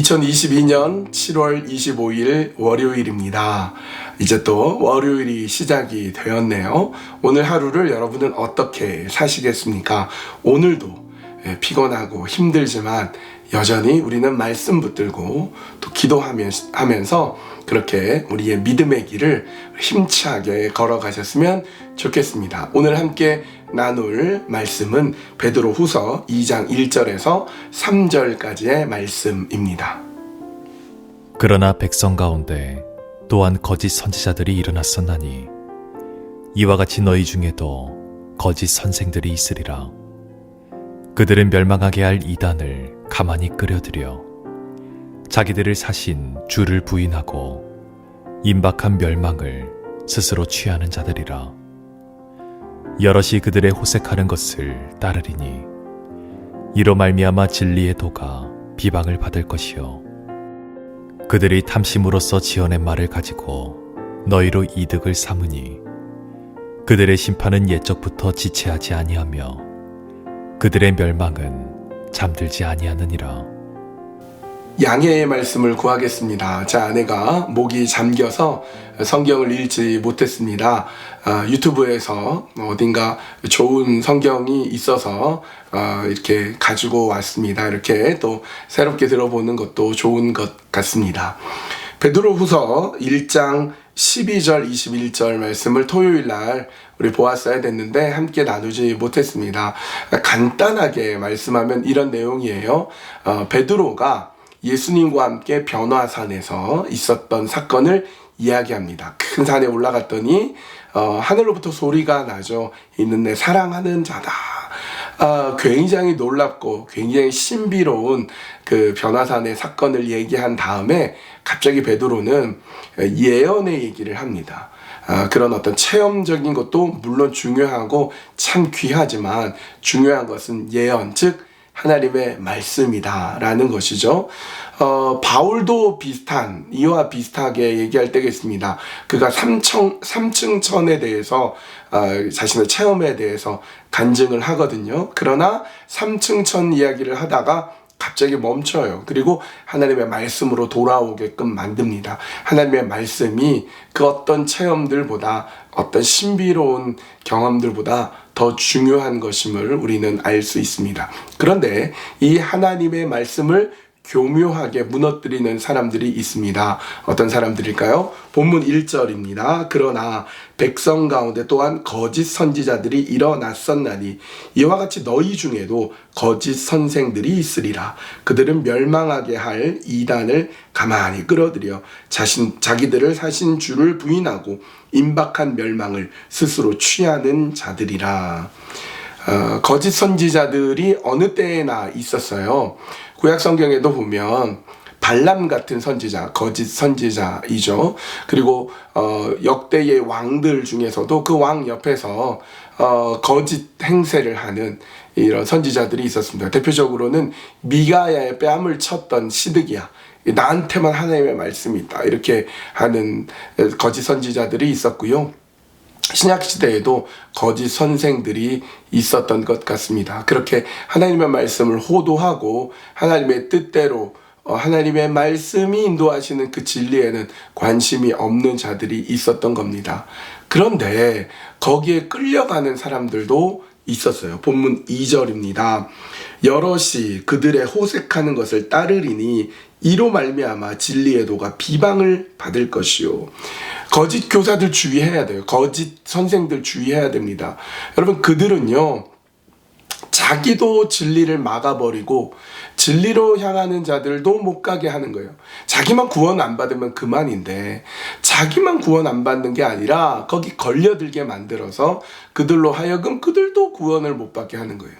2022년 7월 25일 월요일입니다. 이제 또 월요일이 시작이 되었네요. 오늘 하루를 여러분은 어떻게 사시겠습니까? 오늘도 피곤하고 힘들지만 여전히 우리는 말씀 붙들고 또 기도하면서 그렇게 우리의 믿음의 길을 힘차게 걸어가셨으면 좋겠습니다. 오늘 함께 나눌 말씀은 베드로후서 2장 1절에서 3절까지의 말씀입니다. 그러나 백성 가운데 또한 거짓 선지자들이 일어났었나니 이와 같이 너희 중에도 거짓 선생들이 있으리라. 그들은 멸망하게 할 이단을 가만히 끌어들여 자기들을 사신 주를 부인하고 임박한 멸망을 스스로 취하는 자들이라. 여럿이 그들의 호색하는 것을 따르리니 이로 말미암아 진리의 도가 비방을 받을 것이요 그들이 탐심으로써 지어낸 말을 가지고 너희로 이득을 삼으니 그들의 심판은 옛적부터 지체하지 아니하며 그들의 멸망은 잠들지 아니하느니라. 양해의 말씀을 구하겠습니다. 제 아내가 목이 잠겨서 성경을 읽지 못했습니다. 유튜브에서 어딘가 좋은 성경이 있어서 이렇게 가지고 왔습니다. 이렇게 또 새롭게 들어보는 것도 좋은 것 같습니다. 베드로후서 1장 12절 21절 말씀을 토요일 날 우리 보았어야 됐는데 함께 나누지 못했습니다. 간단하게 말씀하면 이런 내용이에요. 베드로가 예수님과 함께 변화산에서 있었던 사건을 이야기합니다. 큰 산에 올라갔더니 하늘로부터 소리가 나죠. 이는 내 사랑하는 자다. 굉장히 놀랍고 굉장히 신비로운 그 변화산의 사건을 얘기한 다음에 갑자기 베드로는 예언의 얘기를 합니다. 그런 어떤 체험적인 것도 물론 중요하고 참 귀하지만 중요한 것은 예언, 즉 하나님의 말씀이다라는 것이죠. 바울도 이와 비슷하게 얘기할 때가 있습니다. 그가 삼층천에 대해서 자신의 체험에 대해서 간증을 하거든요. 그러나 삼층천 이야기를 하다가 갑자기 멈춰요. 그리고 하나님의 말씀으로 돌아오게끔 만듭니다. 하나님의 말씀이 그 어떤 체험들보다 어떤 신비로운 경험들보다 더 중요한 것임을 우리는 알 수 있습니다. 그런데 이 하나님의 말씀을 교묘하게 무너뜨리는 사람들이 있습니다. 어떤 사람들일까요? 본문 1절입니다. 그러나 백성 가운데 또한 거짓 선지자들이 일어났었나니 이와 같이 너희 중에도 거짓 선생들이 있으리라. 그들은 멸망하게 할 이단을 가만히 끌어들여 자기들을 사신 주를 부인하고 임박한 멸망을 스스로 취하는 자들이라. 거짓 선지자들이 어느 때나 있었어요. 구약 성경에도 보면 발람 같은 선지자, 거짓 선지자이죠. 그리고 역대의 왕들 중에서도 그 왕 옆에서 거짓 행세를 하는 이런 선지자들이 있었습니다. 대표적으로는 미가야의 뺨을 쳤던 시드기야. 나한테만 하나님의 말씀이 있다. 이렇게 하는 거짓 선지자들이 있었고요. 신약시대에도 거짓 선생들이 있었던 것 같습니다. 그렇게 하나님의 말씀을 호도하고 하나님의 뜻대로 하나님의 말씀이 인도하시는 그 진리에는 관심이 없는 자들이 있었던 겁니다. 그런데 거기에 끌려가는 사람들도 있었어요. 본문 2절입니다. 여럿이 그들의 호색하는 것을 따르리니 이로 말미암아 진리의 도가 비방을 받을 것이요. 거짓 교사들 주의해야 돼요. 거짓 선생들 주의해야 됩니다. 여러분, 그들은요, 자기도 진리를 막아버리고 진리로 향하는 자들도 못 가게 하는 거예요. 자기만 구원 안 받으면 그만인데 자기만 구원 안 받는 게 아니라 거기 걸려들게 만들어서 그들로 하여금 그들도 구원을 못 받게 하는 거예요.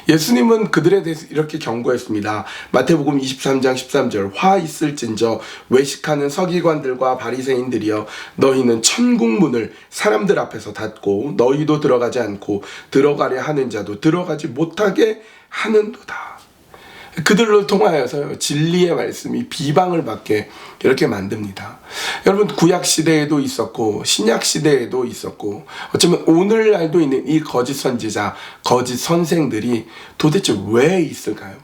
예수님은 그들에 대해서 이렇게 경고했습니다. 마태복음 23장 13절 화 있을진저 외식하는 서기관들과 바리새인들이여 너희는 천국문을 사람들 앞에서 닫고 너희도 들어가지 않고 들어가려 하는 자도 들어가지 못하게 하는도다. 그들로 통하여서 진리의 말씀이 비방을 받게 이렇게 만듭니다. 여러분, 구약시대에도 있었고 신약시대에도 있었고 어쩌면 오늘날도 있는 이 거짓 선지자, 거짓 선생들이 도대체 왜 있을까요?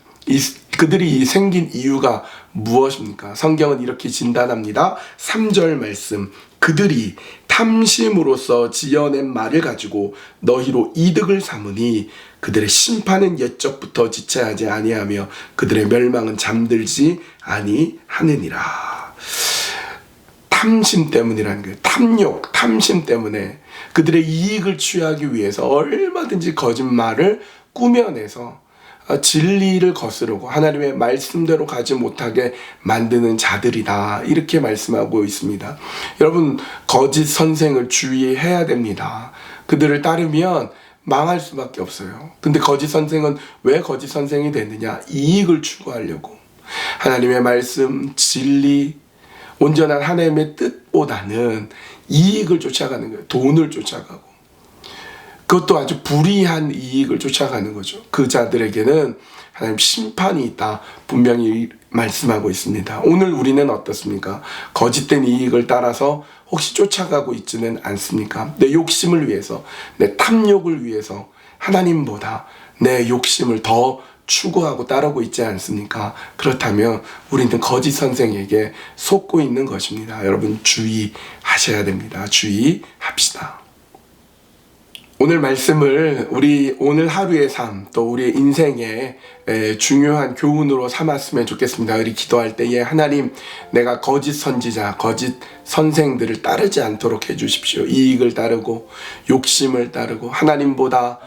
그들이 생긴 이유가 무엇입니까? 성경은 이렇게 진단합니다. 3절 말씀. 그들이 탐심으로써 지어낸 말을 가지고 너희로 이득을 삼으니 그들의 심판은 옛적부터 지체하지 아니하며 그들의 멸망은 잠들지 아니하느니라. 탐심 때문이라는 거예요. 탐욕, 탐심 때문에 그들의 이익을 취하기 위해서 얼마든지 거짓말을 꾸며내서 진리를 거스르고 하나님의 말씀대로 가지 못하게 만드는 자들이다. 이렇게 말씀하고 있습니다. 여러분, 거짓 선생을 주의해야 됩니다. 그들을 따르면 망할 수밖에 없어요. 근데 거짓 선생은 왜 거짓 선생이 됐느냐? 이익을 추구하려고. 하나님의 말씀, 진리, 온전한 하나님의 뜻보다는 이익을 쫓아가는 거예요. 돈을 쫓아가고. 그것도 아주 불이한 이익을 쫓아가는 거죠. 그 자들에게는 하나님 심판이 있다. 분명히 말씀하고 있습니다. 오늘 우리는 어떻습니까? 거짓된 이익을 따라서 혹시 쫓아가고 있지는 않습니까? 내 욕심을 위해서, 내 탐욕을 위해서 하나님보다 내 욕심을 더 추구하고 따르고 있지 않습니까? 그렇다면 우리는 거짓 선생에게 속고 있는 것입니다. 여러분 주의하셔야 됩니다. 주의합시다. 오늘 말씀을 우리 오늘 하루의 삶, 또 우리의 인생의 중요한 교훈으로 삼았으면 좋겠습니다. 우리 기도할 때에 하나님, 내가 거짓 선지자, 거짓 선생들을 따르지 않도록 해주십시오. 이익을 따르고 욕심을 따르고 하나님보다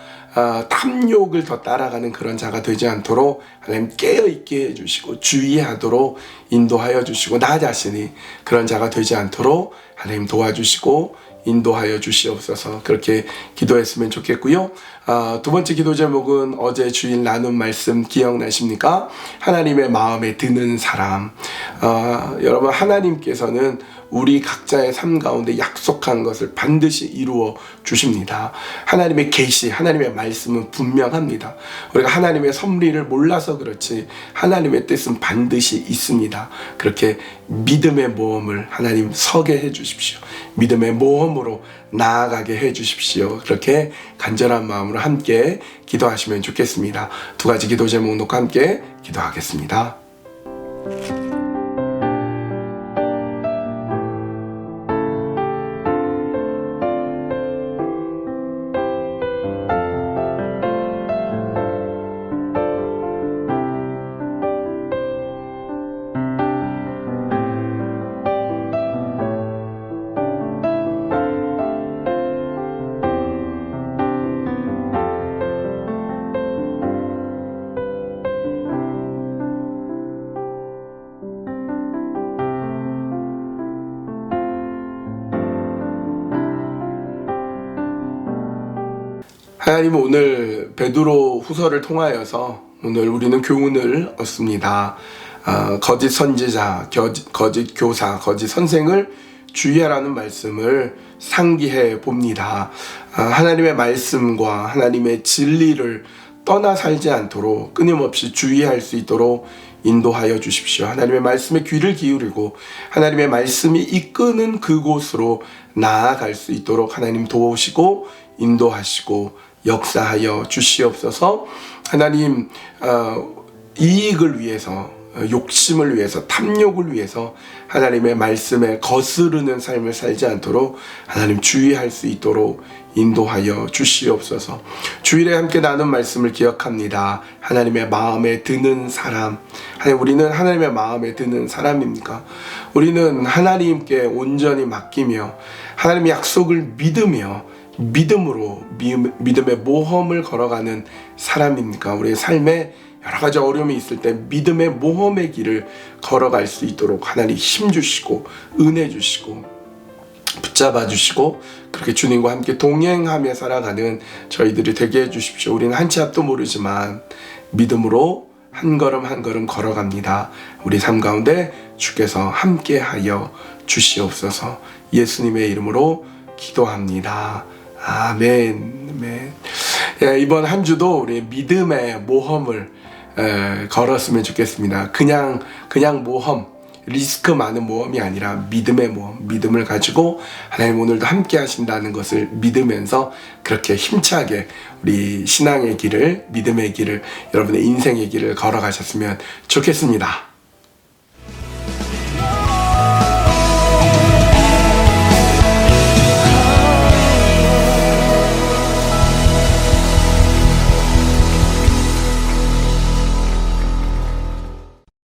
탐욕을 더 따라가는 그런 자가 되지 않도록 하나님 깨어있게 해주시고 주의하도록 인도하여 주시고, 나 자신이 그런 자가 되지 않도록 하나님 도와주시고 인도하여 주시옵소서. 그렇게 기도했으면 좋겠고요. 두 번째 기도 제목은 어제 주일 나눈 말씀 기억나십니까? 하나님의 마음에 드는 사람. 여러분, 하나님께서는 우리 각자의 삶 가운데 약속한 것을 반드시 이루어 주십니다. 하나님의 계시, 하나님의 말씀은 분명합니다. 우리가 하나님의 섭리를 몰라서 그렇지 하나님의 뜻은 반드시 있습니다. 그렇게 믿음의 모험을 하나님 서게 해 주십시오. 믿음의 모험으로 나아가게 해 주십시오. 그렇게 간절한 마음으로 함께 기도하시면 좋겠습니다. 두 가지 기도 제목 놓고 함께 기도하겠습니다. 하나님은 오늘 베드로 후서를 통하여서 오늘 우리는 교훈을 얻습니다. 거짓 선지자, 거짓 교사, 거짓 선생을 주의하라는 말씀을 상기해 봅니다. 하나님의 말씀과 하나님의 진리를 떠나 살지 않도록 끊임없이 주의할 수 있도록 인도하여 주십시오. 하나님의 말씀에 귀를 기울이고 하나님의 말씀이 이끄는 그곳으로 나아갈 수 있도록 하나님 도우시고 인도하시고 역사하여 주시옵소서. 하나님, 이익을 위해서, 욕심을 위해서, 탐욕을 위해서 하나님의 말씀에 거스르는 삶을 살지 않도록 하나님 주의할 수 있도록 인도하여 주시옵소서. 주일에 함께 나눈 말씀을 기억합니다. 하나님의 마음에 드는 사람. 우리는 하나님의 마음에 드는 사람입니까? 우리는 하나님께 온전히 맡기며 하나님의 약속을 믿으며 믿음으로 믿음의 모험을 걸어가는 사람입니까? 우리의 삶에 여러 가지 어려움이 있을 때 믿음의 모험의 길을 걸어갈 수 있도록 하나님 힘 주시고 은혜 주시고 붙잡아 주시고 그렇게 주님과 함께 동행하며 살아가는 저희들이 되게 해주십시오. 우리는 한 치 앞도 모르지만 믿음으로 한 걸음 한 걸음 걸어갑니다. 우리 삶 가운데 주께서 함께하여 주시옵소서. 예수님의 이름으로 기도합니다. 아멘. 아멘. 이번 한 주도 우리 믿음의 모험을 걸었으면 좋겠습니다. 그냥 모험, 리스크 많은 모험이 아니라 믿음의 모험, 믿음을 가지고 하나님 오늘도 함께 하신다는 것을 믿으면서 그렇게 힘차게 우리 신앙의 길을, 믿음의 길을, 여러분의 인생의 길을 걸어가셨으면 좋겠습니다.